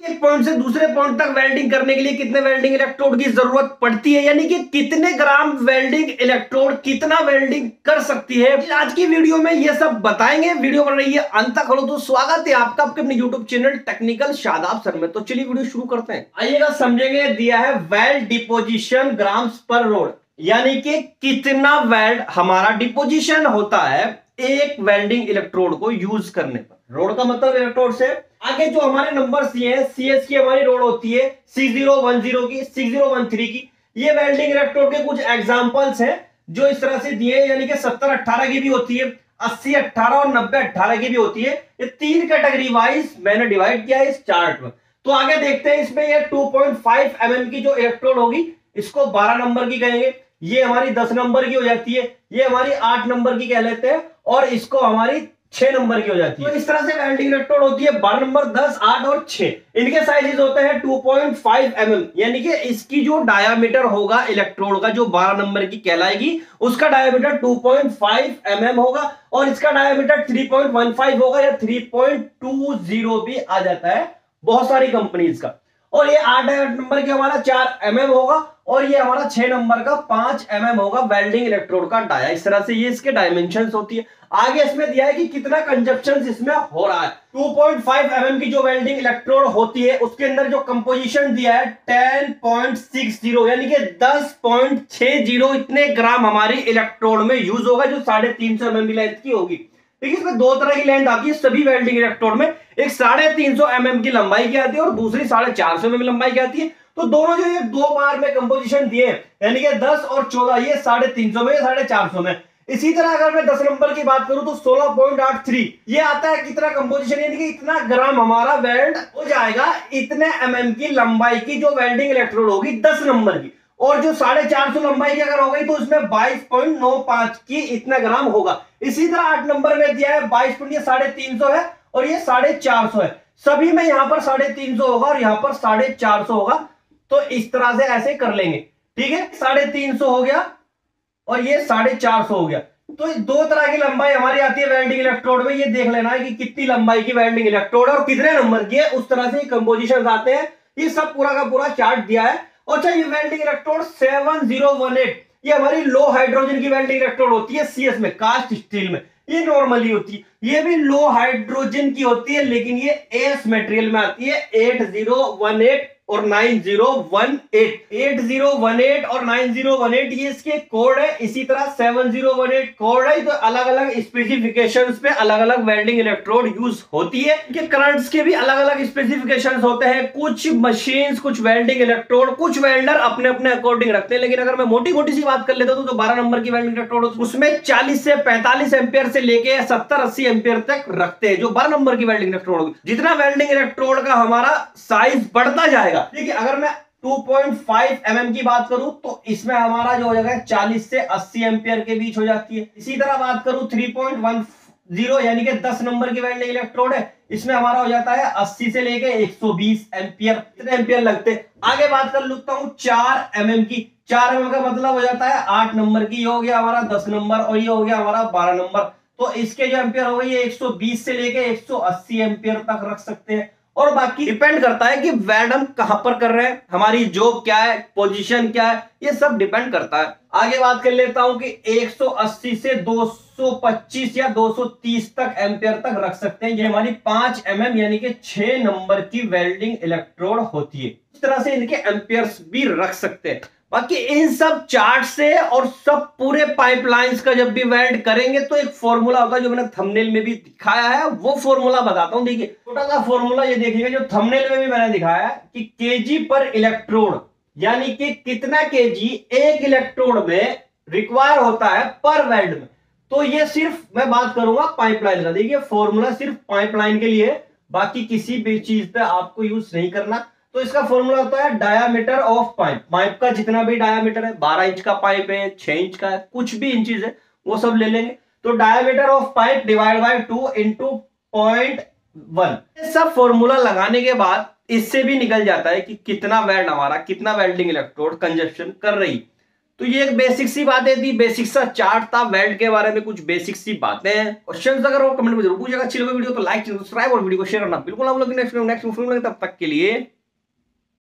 एक पॉइंट से दूसरे पॉइंट तक वेल्डिंग करने के लिए कितने वेल्डिंग इलेक्ट्रोड की जरूरत पड़ती है, यानी कि कितने ग्राम वेल्डिंग इलेक्ट्रोड कितना वेल्डिंग कर सकती है। आज की वीडियो में ये सब बताएंगे। वीडियो बन रही है अंत तक करो तो स्वागत है आपका आपके अपने YouTube channel technical Shadab sir में। तो चलिए वीडियो शुरू करते हैं। आइएगा समझेंगे। दिया है वेल्ड डिपोजिशन ग्राम्स पर रोड, यानी कि कितना वेल्ड हमारा डिपोजिशन होता है एक वेल्डिंग इलेक्ट्रोड को यूज करने पर। रोड का मतलब इलेक्ट्रोड से आगे जो हमारे नंबर दिए हैं, सीएस की हमारी रोड होती है 6010 की, 6013 की। ये वेल्डिंग इलेक्ट्रोड के कुछ एग्जांपल्स हैं जो इस तरह से दिए, यानी कि 7018 की भी होती है, 8018 और 9018 की भी होती है। ये तीन कैटेगरी वाइज मैंने डिवाइड किया है इस चार्ट में। तो आगे देखते हैं। इसमें ये 2.5 mm की जो इलेक्ट्रोड होगी इसको 12 नंबर की कहेंगे। ये हमारी 10 नंबर की हो जाती है, ये हमारी 8 नंबर की कह लेते हैं, और इसको हमारी 6 नंबर की हो जाती है। तो इस तरह से वेल्डिंग इलेक्ट्रोड होती है 12 नंबर, 10, 8 और 6। इनके साइजेस होते हैं 2.5 mm, यानी कि इसकी जो डायामीटर होगा इलेक्ट्रोड का जो 12 नंबर की कहलाएगी उसका डायामीटर 2.5 mm होगा, और इसका डायामीटर 3.15 होगा या 3.20 भी आ जाता है बहुत सारी कंपनीज का। और ये 8 नंबर की हमारा 4 mm होगा, और ये हमारा 6 नंबर का 5 mm होगा वेल्डिंग इलेक्ट्रोड का डाया। इस तरह से ये इसके डायमेंशंस होती है। आगे इसमें दिया है कि कितना कंजप्शन इसमें हो रहा है। 2.5 mm की जो वेल्डिंग इलेक्ट्रोड होती है उसके अंदर जो कंपोजिशन दिया है 10.60, यानी कि 10.60 इतने ग्राम हमारी इलेक्ट्रोड में यूज होगा, जो 350 mm लेंथ की होगी। देखिए इसमें दो तरह की लेंथ आती है सभी वेल्डिंग इलेक्ट्रोड में, एक 350 mm की लंबाई की आती है और दूसरी 450 mm लंबाई की आती है। तो दोनों जो ये दो बार में कंपोजिशन दिए, यानी कि 10 और 14, ये 350 में, 450 में। इसी तरह अगर मैं 10 नंबर की बात करूं तो 16.83 ये आता है कितना कंपोजिशन, यानी कि इतना ग्राम हमारा वेल्ड हो जाएगा इतने mm की लंबाई की जो वेल्डिंग इलेक्ट्रोड होगी 10 नंबर की। और जो 450 लंबाई की अगर हो गई तो उसमें 22.95 की इतना ग्राम होगा। इसी तरह 8 नंबर में दिया है 22, ये 350 है और ये 450 है। सभी में यहां पर 350 होगा और यहां पर 450 होगा। तो इस तरह से ऐसे कर लेंगे, ठीक है। 350 हो गया और ये 450 हो गया। तो दो तरह की लंबाई हमारी आती है वेल्डिंग इलेक्ट्रोड में। ये देख लेना है कि कितनी लंबाई की वेल्डिंग इलेक्ट्रोड है और कितने नंबर की है, उस तरह से कंपोजिशन आते हैं। ये सब पूरा का पूरा चार्ट दिया है। अच्छा, ये वेल्डिंग इलेक्ट्रोड 7018 ये हमारी लो हाइड्रोजन की वेल्डिंग इलेक्ट्रोड होती है सीएस में, कास्ट स्टील में ये नॉर्मली होती है। ये भी लो हाइड्रोजन की होती है, लेकिन ये एस मटेरियल में आती है। 8018 और 9018, 8018 और 9018 ये इसके कोड है। इसी तरह 7018 कोड है। तो अलग अलग स्पेसिफिकेशंस पे अलग अलग वेल्डिंग इलेक्ट्रोड यूज होती है। इनके करंट्स के भी अलग अलग स्पेसिफिकेशंस होते हैं। कुछ मशीन्स, कुछ वेल्डिंग इलेक्ट्रोड, कुछ वेल्डर अपने अपने अकॉर्डिंग रखते हैं। लेकिन अगर मैं मोटी मोटी सी बात कर लेता हूं तो 12 नंबर की वेल्डिंग इलेक्ट्रोड उसमें 40 से 45 एम्पियर से लेके 70-80 एम्पियर तक रखते हैं जो 12 नंबर की वेल्डिंग इलेक्ट्रोड। जितना वेल्डिंग इलेक्ट्रोड का हमारा साइज बढ़ता जाएगा, ठीक है। अगर मैं 2.5 mm की बात करूं तो इसमें हमारा जो हो जाएगा 40 से 80 एम्पियर के बीच हो जाती है। इसी तरह बात करूं 3.10 यानी कि 10 नंबर की वेल्डिंग इलेक्ट्रोड है, इसमें हमारा हो जाता है 80 से लेके 120 एम्पियर। कितने एम्पियर लगते हैं। आगे बात कर लेता हूं 4 mm की। 4 mm का मतलब हो जाता है 8 नंबर की। ये हो गया हमारा 10 नंबर और ये हो गया हमारा 12 नंबर। तो इसके जो एम्पियर हो गए ये 120 से लेके 180 एम्पियर तक रख सकते हैं। और बाकी डिपेंड करता है कि वेल्ड हम कहां पर कर रहे हैं, हमारी जॉब क्या है, पोजीशन क्या है, ये सब डिपेंड करता है। आगे बात कर लेता हूं कि 180 से 225 या 230 तक एम्पियर तक रख सकते हैं। ये हमारी 5 mm यानी कि 6 नंबर की वेल्डिंग इलेक्ट्रोड होती है। इस तरह से इनके एम्पियर्स भी रख सकते हैं। बाकी इन सब चार्ट से और सब पूरे पाइपलाइंस का जब भी वेल्ड करेंगे तो एक फॉर्मूला होगा जो मैंने थंबनेल में भी दिखाया है, वो फॉर्मूला बताता हूं। देखिए छोटा सा फॉर्मूला ये देखिएगा जो थंबनेल में भी मैंने दिखाया है कि केजी पर इलेक्ट्रोड, यानी कि कितना केजी एक इलेक्ट्रोड में रिक्वायर होता है पर वेल्ड में। तो ये सिर्फ मैं बात करूंगा पाइपलाइन का। देखिए फॉर्मूला सिर्फ पाइपलाइन के लिए, बाकी किसी भी चीज पे आपको यूज नहीं करना। तो इसका फॉर्मूला होता है डायामीटर ऑफ पाइप। पाइप का जितना भी डायामीटर है, 12 इंच का पाइप है, 6 इंच का है, कुछ भी इंचेस है वो सब ले लेंगे। तो diameter of pipe divide by 2 into 0.1। ये सब फॉर्मूला लगाने के बाद इससे भी निकल जाता है कि कितना वेल्ड हमारा, कितना वेल्डिंग इलेक्ट्रोड कंजप्शन कर रही। तो ये एक बेसिक सी बातें थी, बेसिक सा चार्ट था वेल्ड के बारे में, कुछ बेसिक सी बातें हैं। क्वेश्चंस अगर हो कमेंट में जरूर पूछेगा। अच्छी लगे वीडियो तो लाइक सब्सक्राइब और वीडियो को शेयर करना बिल्कुल आप लोग नेक्स्ट तब तक के लिए